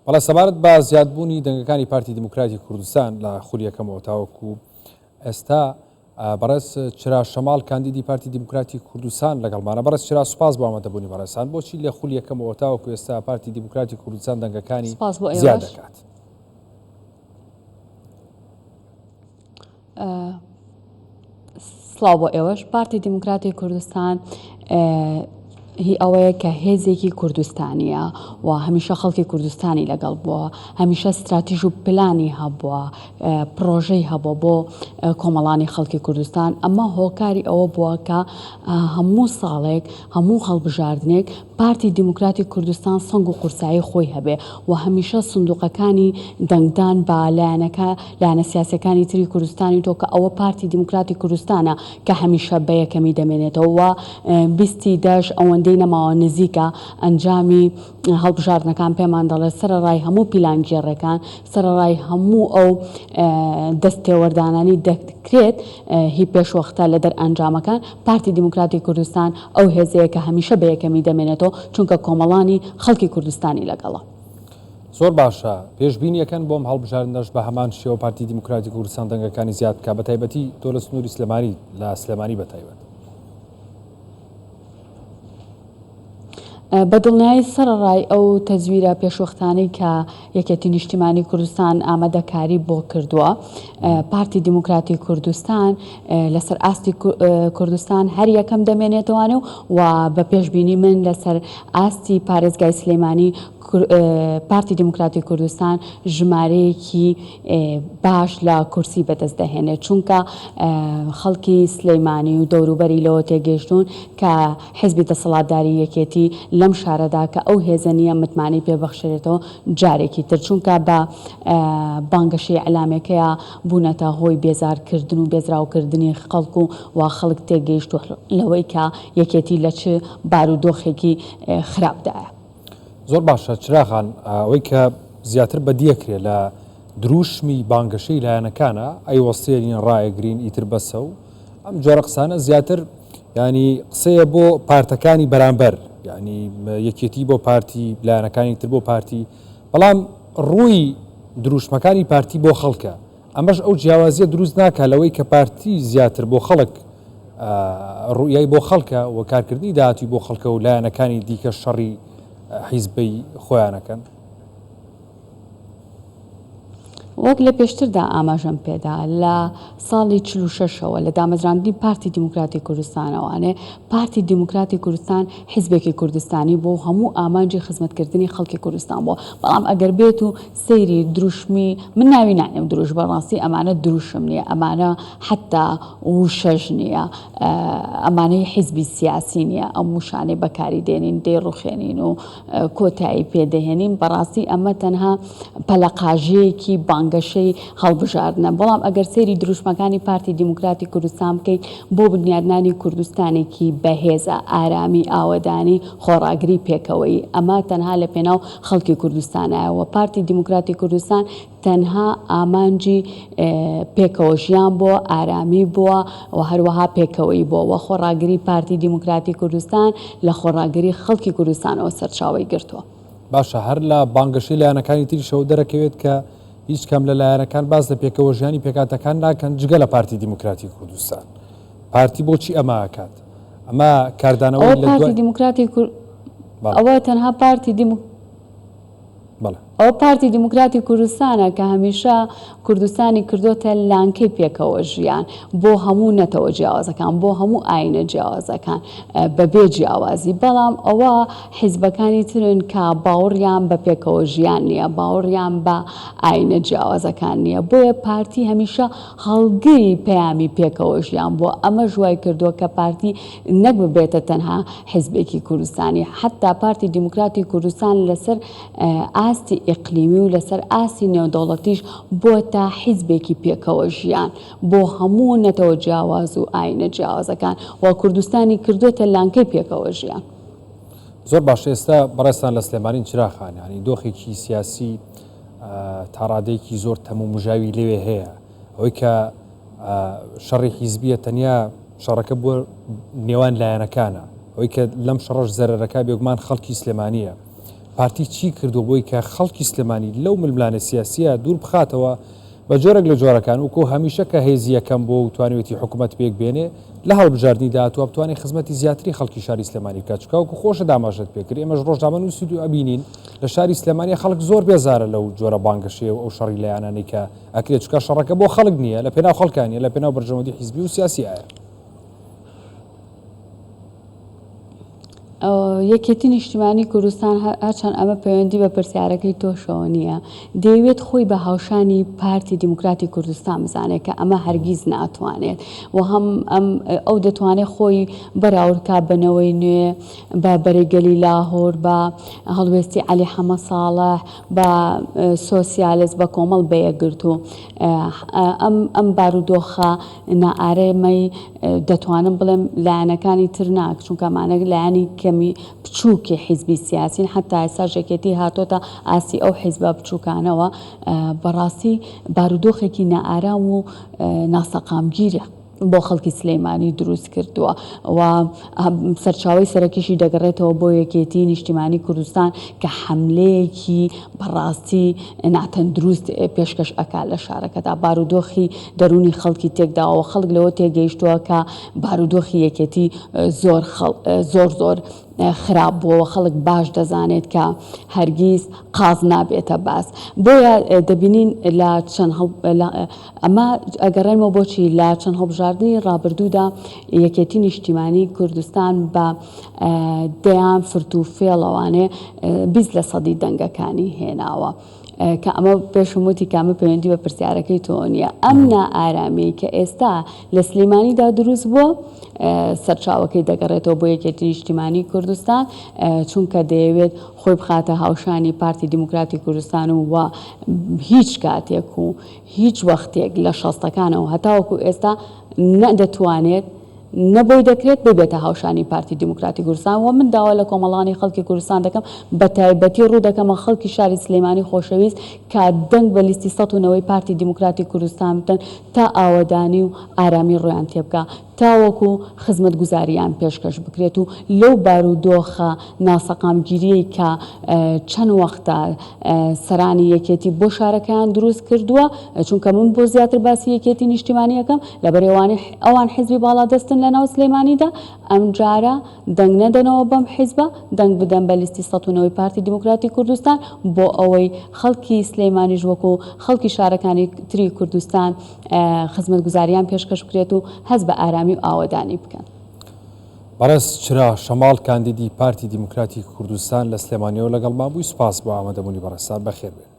بەڵام سەبارەت بە زیادبوونی دەنگەکانی پارتی دموکراتی کوردستان لە خولیەکەمەوە تاوەکو ئێستا بەڕێز چرا شەماڵ کاندیدی پارتی دموکراتی کوردستان لەگەڵمانە. بەڕێز چرا سوپاس بۆ ئامادەبوونی بەڕێزان. بۆچی لە خولیەکەمەوە تاوەکو ئێستا پارتی دموکراتی کوردستان دەنگەکانی زیاد دەکات؟ سڵاو بۆ ئێوەش. پارتی دموکراتی کوردستان هی ئەوەیە کە هێزێکی کوردستانیە و هەمیشە خەڵکی کوردستانی لەگەڵ بووە، هەمیشە استراتیژ و پلانی هەبووە، پرۆژەی هەبووە بۆ کۆمەڵانی خەڵکی کوردستان. ئەمە هۆکاری ئەوە بووە کە هەموو ساڵێک هەموو هەڵبژاردنێک پارتی دموکراتی کوردستان سەنگ و قورسایی خۆی هەبێ و هەمیشە سندوقەکانی دەنگدان بە لایەنە سیاسەکانی تری کوردستانی تۆ کە ئەوە پارتی دموکراتی کوردستانە کە هەمیشە بە یەکەمی دەمێنێتەوە و بیستی دەش ئەوەندەی نەماوە نزیکە ئەنجامی هەڵبژاردنەکان پێمان دەڵێت سەرەڕای هەموو پیلانگێڕەکان، سەرەڕای هەموو ئەو دەستێوەردانانی دەکرێت هی پێشوەختە لە دەر ئەنجامەکان. پارتی دموکراتی کوردستان ئەو هێزەیە کە هەمیشە بە یەکەمی دەمێنێتەوە چونکە کۆمەڵانی خەڵکی کوردستانی لەگەڵە. زۆر باشە. پێشبینیەکەن بۆم هەڵبژاردنەش بە هەمان شێوە پارتی دموکراتی کوردستان دەنگەکانی زیاد بکات، بە تایبەتی تۆ لە سنووری سلێمانی لە سلێمانی بە تایبەت. بەدڵنیایی سەرڕای ئەو تەزویرە پێشوەختانەی کە یەکێتی نیشتیمانی کوردستان ئامادەکاری بۆ کردووە، پارتی دموکراتی کوردستان لەسەر ئاستی کوردستان هەر یەکەم دەمێنێتەوانێ و بە پێشبینی من لەسەر ئاستی پارێزگای سلێمانی پارتی دموکراتی کوردستان ژمارەیەکی باش لە کورسی بەدەست دەهێنێت، چونکە خەڵکی سلەیمانی و دەوروبەری لەوە تێگەیشتون کە حیزبی دەسەڵاتداری یەکێتی لەم شارەدا کە ئەو هێزە نیە متمانی پێبەخشێتەوە جارێکی تر، چونکە بە بانگەشەی ئەلامەکەیە بوونەتە هۆی بێزارکردن و بێزراوکردنی خەڵک و خەڵک تێگەیشت لەوەی کە یەکێتی لە چ بارودۆخێکی خراپدایە. زۆر باشە چراغان، ئەوەی کە زیاتر بەدیەکرێت لە دروشمی بانگەشەی لایەنەکانە ئەیوەستێنین ڕایەگرین ئیتر بەسە و ئەم جۆرە قسانە زیاتر ینی قسەیە بۆ پارتەکانی بەرامبەر، ینی یەکێتی بۆ پارتی لایەنەکانی تر بۆ پارتی، بەڵام ڕووی دروشمەکانی پارتی بۆ خەڵکە. ئەمەش ئەو جیاوازیە دروست ناکە لەوەی کە پارتی زیاتر بۆ خەڵک ڕوویای بۆ خەڵکە و کارکردنی داهاتی بۆ خەڵکە و لایەنەکانی دیکە شەڕی حیزبەی خۆیانەکەن. وەک لە پێشتردا ئاماژەم پێدا لە ساڵی 46ەوە لە دامەزراندنی پارتی دموکراتی کوردستانەوانێ پارتی دموکراتی کوردستان حیزبێکی کوردستانی بۆ هەموو ئامانجی خزمەتکردنی خەڵکی کوردستان بووە. بەڵام ئەگەر بێت و سەیری دروشمی من ناوی نانێم دروش بەڕاستی ئەمانە دروشم نییە، ئەمانە حتا وشەژ نییە، ئەمانەی حیزبی سیاسی نییە، ئەم وشانەی بەکاری دێنین دەیڕوخێنین و کۆتایی پێدەهێنین. بەڕاستی ئەمە تەنها پەلەقاژەیەکی بانگەشەی هەڵبژاردنە. بەڵام ئەگەر سەیری دروشمەکانی پارتی دموکراتی کوردستان بکەیت بۆ بنیادنانی کوردستانێکی بەهێزە، ئارامی، ئاوەدانی، خۆڕاگری پێکەوەی، ئەمە تەنها لە پێناو خەڵکی کوردستانایەوە. پارتی دموکراتی کوردستان تەنها ئامانجی پێکەوەژیان بووە، ئارامی بووە و هەروەها پێکەوەی بووە. خۆڕاگری پارتی دموکراتی کوردستان لە خۆڕاگری خەڵکی کوردستانەوە سەرچاوەی گرتووە. باشە، هەر لە بانگەشەی لایەنەکانی تریشەوە دەرەکەوێت کە هیچ کەم لە لایەنەکان باز لە پێکەوەژیانی پێکاتەکان ناکەن جگە لە پارتی دموکراتی کوردستان. پارتی بۆچی ئەمە ئاکات؟ ئەمە کاردانەوەی لە پارتی دموکراتی ئەوە تەنها ئەو پارتی دموکراتی کوردستانە کە هەمیشە کوردستانی کردوتە لانکەی پێکەوە ژیان بۆ هەموو نەتەوە جیاوازەکان، بۆ هەموو ئاینە جیاوازەکان بەبێ جیاوازی. بەڵام ئەوە حیزبەکانی ترن کە باوەڕیان بە پێکەوە ژیان نییە، باوەڕیان بە ئاینە جیاوازەکان نییە. بۆیە پارتی هەمیشە هەڵگری پەیامی پێکەوە ژیان بۆ ئەمە ژوای کردووە کە پارتی نەک ببێتە تەنها حیزبێکی کوردستانی. حتا پارتی دموکراتی کوردستان لەسەر ئاستی ئیقلیمی و لەسەر ئاسی نێودەوڵەتیش بۆ تا حیزبێکی پێکەوە ژیان بۆ هەموو نەتەوە جیاواز و ئاینە جیاوازەکان و کوردستانی کردوتە لانکەی پێکەوە ژیان. زۆر باش. ئێستا بەڕێستان لە سلێمانی چراخان، ینی دۆخێکی سیاسی تاڕادەیەکی زۆر تەموو مژاوی لێوێ هەیە، ئەوەی کە شەڕی حیزبیە تەنیا شەڕەکە بۆ نێوان لایەنەکانە، ئەوەی کە لەم شەڕەش زەرەرەکە بێگومان خەڵکی سلێمانیە پارتی چی کردو بۆی کە خەڵکی سلێمانی لەو ململانە سیاسیە دوور بخاتەوە بە جۆرێک لە جۆرەکان وکو هەمیشە کە هێزی یەکەم بۆ و توانێتی حکوومەت پێک بێنێ لە هەڵبژاردننی داهاتوە بتوانێت خزمەتی زیاتری خەڵکی شاری سلێمانی بکات چکە وکو خۆشە داماژت پێکرد ئێمەش ڕۆژنامە نووسید و ئەبینین لە شاری سلێمانی خەڵک زۆر بێزارە لەو جۆرە بانگەشەیە و ئەو شەڕی لایەنانەی کە ئەکرێت چکە شەڕەکە بۆ خەڵک نییە لە پێناو خەڵکانیە لە پێناو بەرژەوەندی حیزبی و سیاسیایە. یەکێتی نیشتیمانی کوردستان هەرچەند ئەمە پەیوەندی بە پرسیارەکەی تۆشەوە نییە دەیەوێت خۆی بە هاوشانی پارتی دیموکراتی کوردستان بزانێت کە ئەمە هەرگیز ناتوانێت و هەم ئەو دەتوانێت خۆی بەراورد بنەوەی نوێ بە بەرەگەلی لاهۆر بە هەڵوێستی عەلی حەمە ساڵح بە سۆسیالیست بە کۆمەڵ بەیەکگرت و ئەم بارودۆخە نائارەمەی دەتوانم بڵێم لایەنەکانی تر ناک چونکە ئەمانە لایەنی کەمی بچووکی حیزبی سیاسین حتا ئێستا ژێکێتی هاتۆتە ئاسی ئەو حیزبە بچووکانەوە بەڕاستی بارودۆخێکی نائارام و ناسەقامگیرە بۆ خەڵکی سلێمانی دروست کردووە و سەرچاوی سەرەکیشی دەگەڕێتەوە بۆ یەکێتی نیشتیمانی کوردستان کە حەملەیەکی بەڕاستی ناتەندروست پێشکەش ئەکات لە شارەکەدا بارودۆخی دەرونی خەڵکی تێکداوە خەڵک لەوە تێگەیشتووە کە بارودۆخی یەکێتی زۆر خراپ بووەوە خەڵک باش دەزانێت کە هەرگیز قاز نابێتە باس بۆیە دەبینین لە چەند ئەمە ئەگەڕێنەوە بۆچی لە چەند هەڵبژاردننی ڕابردوودا یەکێتی نیشتیمانی کوردستان بە دەیان فرت و فێڵەوانێ 20% دەنگەکانی هێناوە کە ئەمە پێشموتی کامە پەیوەندی بە پرسیارەکەی تۆ نییە ئەم نائارامی کە ئێستا لە سلێمانیدا دروست بووە سەرچاوەکەی دەگەڕێتەوە بۆ یەکێتی نیشتیمانی کوردستان چونکە دەیەوێت خۆی بخاتە هاوشانی پارتی دیموکراتی کوردستان و هیچ کاتێک و هیچ وەختێک لە شەستەکانەوە هەتاوەکو ئێستا نەدەتوانێت نەبووی دەکرێت ببێتە هاوشانی پارتی دیموکراتی کوردستان و من داوا لە کۆمەڵانی خەڵکی کوردستان دەکەم بە تایبەتی ڕوو دەکەمە خەڵکی شاری سلێمانی خۆشەویست کە دەنگ بە لیستی سەدونەوەی پارتی دیموکراتی کوردستان بدەن تا ئاوەدانی و ئارامی ڕۆیان تێبکە تاوەکو خزمەت گوزاریان پێشکەش بکرێت و لەو بارودۆخە ناسەقامگیریەی کە چەند وەختە سەرانی یەکێتی بۆ شارەکەیان دروست کردووە چونکە من بۆ زیاتر باسی یەکێتی نیشتیمانی یەکەم لەبەرێوانی ئەوان حیزبی باڵادەستن لە ناو سلێمانیدا ئەم جارە دەنگ نەدەنەوە بەم حیزبە دەنگ بدەن بە لیستی سەدونەوەی پارتی دیموکراتی کوردستان بۆ ئەوەی خەڵکی سلێمانیش وەکو خەڵکی شارەکانی تری کوردستان خزمەت گوزاریان پێشکەش بکرێت و هەست بە ئارامی و ئاوەدانی بکەن. بەڕێز چرا شەماڵ کاندیدی پارتی دیموکراتی کوردستان لە سلێمانیەوە لەگەڵ ما بووی سوپاس بۆ ئامادەبوونی بەڕێستان بەخێر بێت.